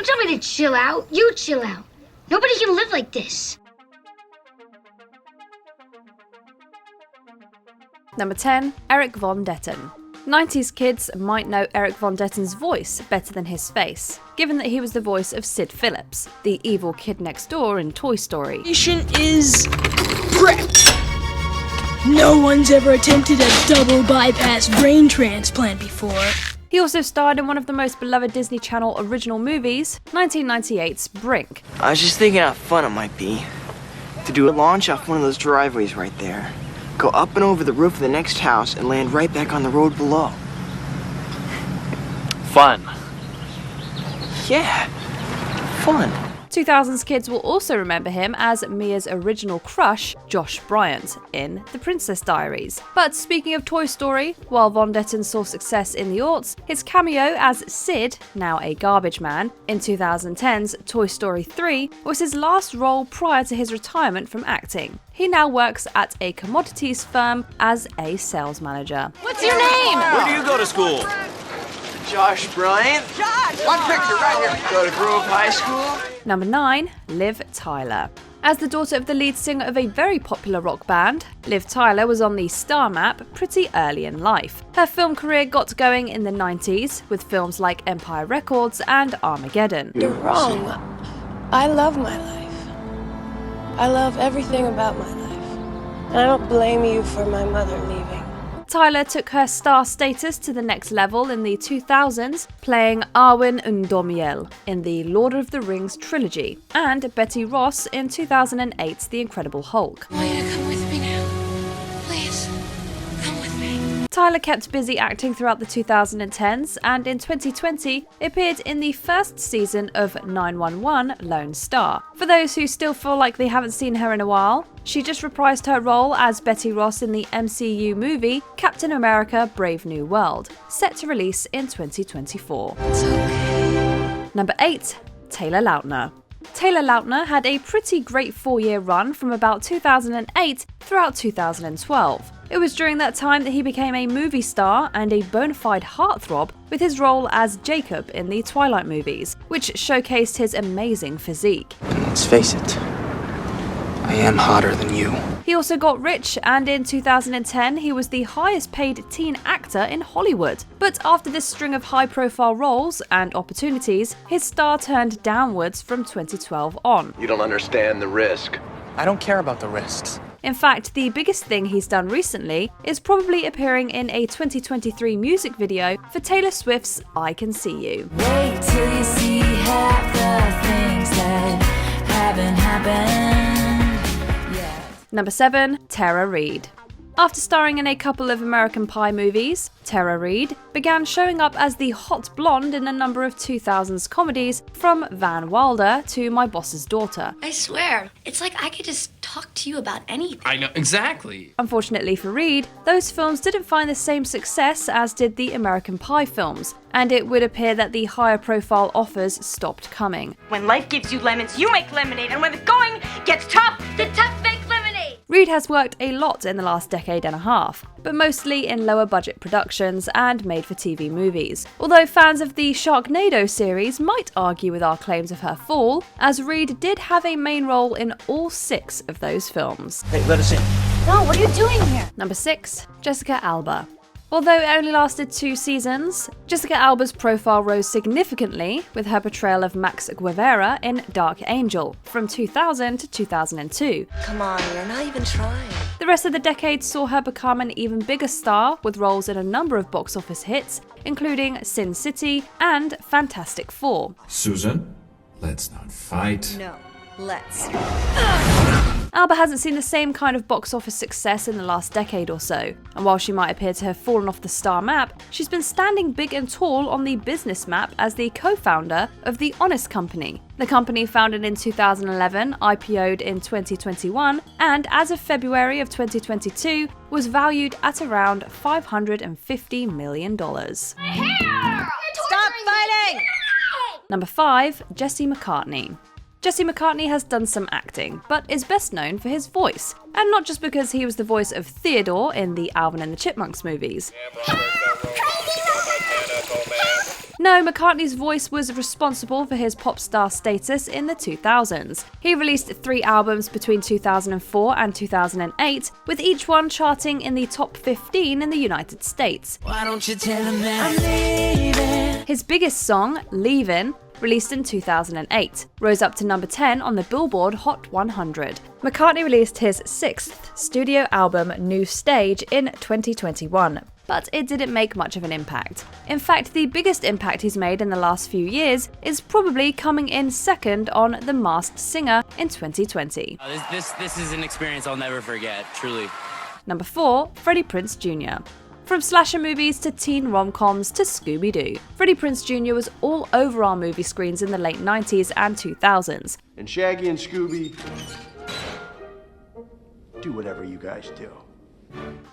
tell me to chill out. You chill out. Nobody can live like this. Number 10, Eric Von Detten. 90s kids might know Eric Von Detten's voice better than his face, given that he was the voice of Sid Phillips, the evil kid next door in Toy Story. Patient is prepped. No one's ever attempted a double bypass brain transplant before. He also starred in one of the most beloved Disney Channel original movies, 1998's Brink. I was just thinking how fun it might be to do a launch off one of those driveways right there. Go up and over the roof of the next house and land right back on the road below. Fun. Yeah, fun. 2000s kids will also remember him as Mia's original crush, Josh Bryant, in The Princess Diaries. But speaking of Toy Story, while Von Detten saw success in the aughts, his cameo as Sid, now a garbage man, in 2010's Toy Story 3 was his last role prior to his retirement from acting. He now works at a commodities firm as a sales manager. What's your name? Where do you go to school? Josh Bryant. Josh! One picture right here. Go to Grove High School. Number 9, Liv Tyler. As the daughter of the lead singer of a very popular rock band, Liv Tyler was on the star map pretty early in life. Her film career got going in the 90s with films like Empire Records and Armageddon. You're wrong. I love my life. I love everything about my life. And I don't blame you for my mother leaving. Tyler took her star status to the next level in the 2000s, playing Arwen Undomiel in the Lord of the Rings trilogy, and Betty Ross in 2008's The Incredible Hulk. I want you to come with me now. Please, come with me. Tyler kept busy acting throughout the 2010s, and in 2020 appeared in the first season of 911 Lone Star. For those who still feel like they haven't seen her in a while, she just reprised her role as Betty Ross in the MCU movie Captain America: Brave New World, set to release in 2024. It's okay. Number 8, Taylor Lautner. Taylor Lautner had a pretty great 4-year run from about 2008 throughout 2012. It was during that time that he became a movie star and a bona fide heartthrob with his role as Jacob in the Twilight movies, which showcased his amazing physique. Let's face it, I am hotter than you. He also got rich, and in 2010 he was the highest paid teen actor in Hollywood. But after this string of high-profile roles and opportunities, his star turned downwards from 2012 on. You don't understand the risk. I don't care about the risks. In fact, the biggest thing he's done recently is probably appearing in a 2023 music video for Taylor Swift's I Can See You. Wait till you see half the things that haven't happened yet. Number 7, Tera Reed. After starring in a couple of American Pie movies, Tera Reed began showing up as the hot blonde in a number of 2000s comedies, from Van Wilder to My Boss's Daughter. I swear, it's like I could just talk to you about anything. I know, exactly. Unfortunately for Reed, those films didn't find the same success as did the American Pie films, and it would appear that the higher profile offers stopped coming. When life gives you lemons, you make lemonade, and when the going gets tough, the tough make lemonade. Reed has worked a lot in the last decade and a half, but mostly in lower budget productions and made-for-TV movies. Although fans of the Sharknado series might argue with our claims of her fall, as Reed did have a main role in all 6 of those films. Hey, let us in. No, what are you doing here? Number 6, Jessica Alba. Although it only lasted 2 seasons, Jessica Alba's profile rose significantly with her portrayal of Max Guevara in Dark Angel from 2000 to 2002. Come on, you're not even trying. The rest of the decade saw her become an even bigger star with roles in a number of box office hits, including Sin City and Fantastic Four. Susan, let's not fight. No, let's. Alba hasn't seen the same kind of box office success in the last decade or so, and while she might appear to have fallen off the star map, she's been standing big and tall on the business map as the co-founder of The Honest Company. The company, founded in 2011, IPO'd in 2021, and as of February of 2022, was valued at around $550 million. Stop fighting! Number 5, Jesse McCartney. Jesse McCartney has done some acting, but is best known for his voice, and not just because he was the voice of Theodore in the Alvin and the Chipmunks movies. No, McCartney's voice was responsible for his pop star status in the 2000s. He released 3 albums between 2004 and 2008, with each one charting in the top 15 in the United States. Why don't you tell him that I'm leaving? His biggest song, Leavin', released in 2008, rose up to number 10 on the Billboard Hot 100. McCartney released his 6th studio album, New Stage, in 2021, but it didn't make much of an impact. In fact, the biggest impact he's made in the last few years is probably coming in second on The Masked Singer in 2020. This is an experience I'll never forget, truly. Number 4, Freddy Prince Jr. From slasher movies to teen rom-coms to Scooby-Doo, Freddy Prince Jr. was all over our movie screens in the late 90s and 2000s. And Shaggy and Scooby, do whatever you guys do.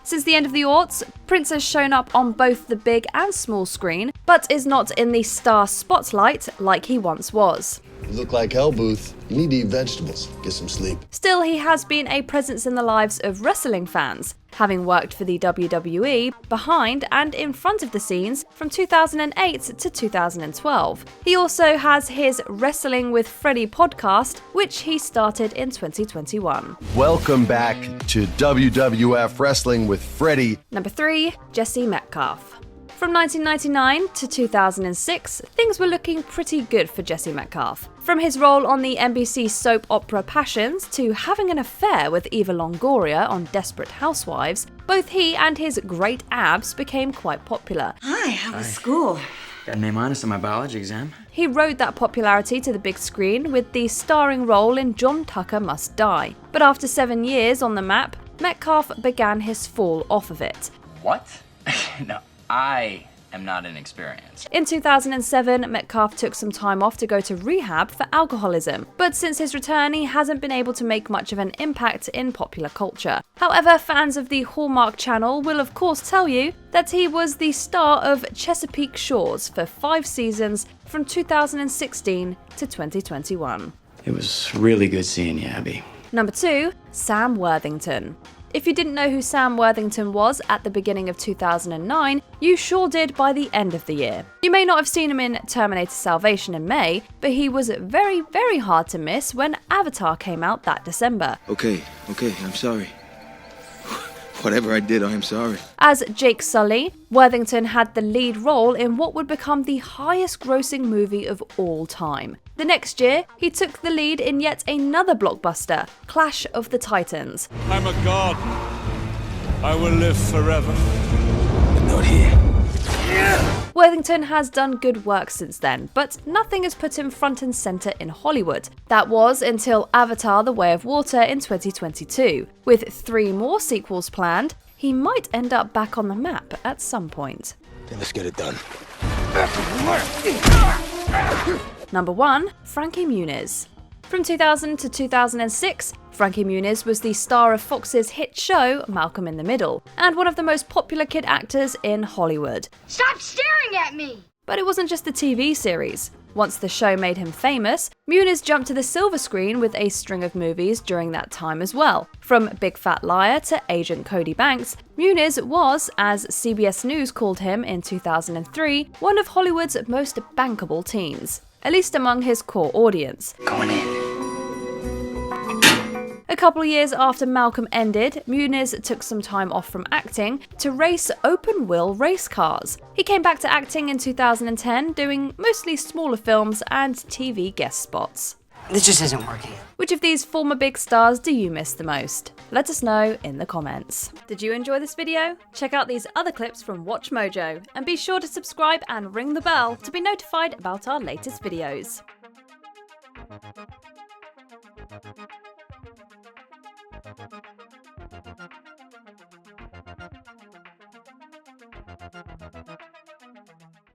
Since the end of the aughts, Prince has shown up on both the big and small screen, but is not in the star spotlight like he once was. You look like hell, Booth. You need to eat vegetables. Get some sleep. Still, he has been a presence in the lives of wrestling fans, having worked for the WWE behind and in front of the scenes from 2008 to 2012. He also has his Wrestling with Freddy podcast, which he started in 2021. Welcome back to WWF Wrestling with Freddy. Number 3, Jesse Metcalfe. From 1999 to 2006, things were looking pretty good for Jesse Metcalfe. From his role on the NBC soap opera Passions to having an affair with Eva Longoria on Desperate Housewives, both he and his great abs became quite popular. Hi, how was school? Got an A- on my biology exam. He rode that popularity to the big screen with the starring role in John Tucker Must Die. But after 7 years on the map, Metcalfe began his fall off of it. What? No, I am not inexperienced. In 2007, Metcalfe took some time off to go to rehab for alcoholism, but since his return, he hasn't been able to make much of an impact in popular culture. However, fans of the Hallmark Channel will of course tell you that he was the star of Chesapeake Shores for 5 seasons from 2016 to 2021. It was really good seeing you, Abby. Number 2, Sam Worthington. If you didn't know who Sam Worthington was at the beginning of 2009, you sure did by the end of the year. You may not have seen him in Terminator Salvation in May, but he was very, very hard to miss when Avatar came out that December. Okay, I'm sorry. Whatever I did, I am sorry. As Jake Sully, Worthington had the lead role in what would become the highest grossing movie of all time. The next year, he took the lead in yet another blockbuster, Clash of the Titans. I'm a god. I will live forever. But not here. Worthington has done good work since then, but nothing has put him front and centre in Hollywood. That was until Avatar: The Way of Water in 2022. With 3 more sequels planned, he might end up back on the map at some point. Then let's get it done. Number 1, Frankie Muniz. From 2000 to 2006, Frankie Muniz was the star of Fox's hit show Malcolm in the Middle, and one of the most popular kid actors in Hollywood. Stop staring at me! But it wasn't just the TV series. Once the show made him famous, Muniz jumped to the silver screen with a string of movies during that time as well. From Big Fat Liar to Agent Cody Banks, Muniz was, as CBS News called him in 2003, one of Hollywood's most bankable teens, at least among his core audience. Going in. A couple of years after Malcolm ended, Muniz took some time off from acting to race open-wheel race cars. He came back to acting in 2010, doing mostly smaller films and TV guest spots. This just isn't working. Which of these former big stars do you miss the most? Let us know in the comments. Did you enjoy this video? Check out these other clips from MsMojo, and be sure to subscribe and ring the bell to be notified about our latest videos. Thank you.